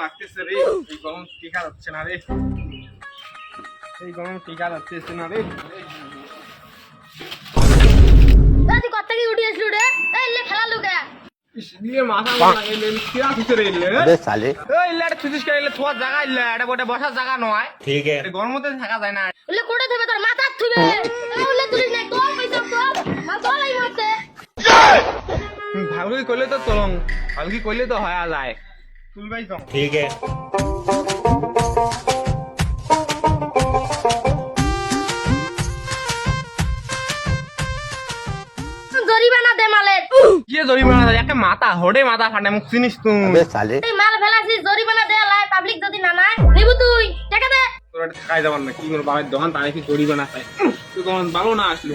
লাগতেছে রে, এই গরম টিকা যাচ্ছে না রে, এই গরম টিকা যাচ্ছে না রে। তুই কত থেকে উঠে আসলু রে? এই লে খেলা লুকে দিয়ে মাথা লাগাইলে কিরা দিতে রে ইলে अबे साले এই ইলে তুই কাইলে থোয়া জায়গা ইলে এটা বটে বসার জায়গা নয়। ठीक है গরমতে থাকা যায় না। উলে কোড়ে থবে তোর মাথা থুবে উলে তুই নাই তোর পয়সা তো মা তোলাই মতে ভালকি কইলে তো তলং, ভালকি কইলে তো হয়া যায়। তুলবাই যাও। ठीक है জরিমানা দে মালের কি জরিমানা দেয়? একটা মাথা হড়ে মাথা ফাটে, মুখ চিনিস তুই? अबे साले এই মাল ফেলাছিস জরিমানা দে লাই পাবলিক যদি না নাই নিবু তুই টাকা দে তোর একটা থাকাই যাবার না, কি করবো বাবার দোকান তারে কি জরিমানা চাই? তুই তখন ভালো না আসলো।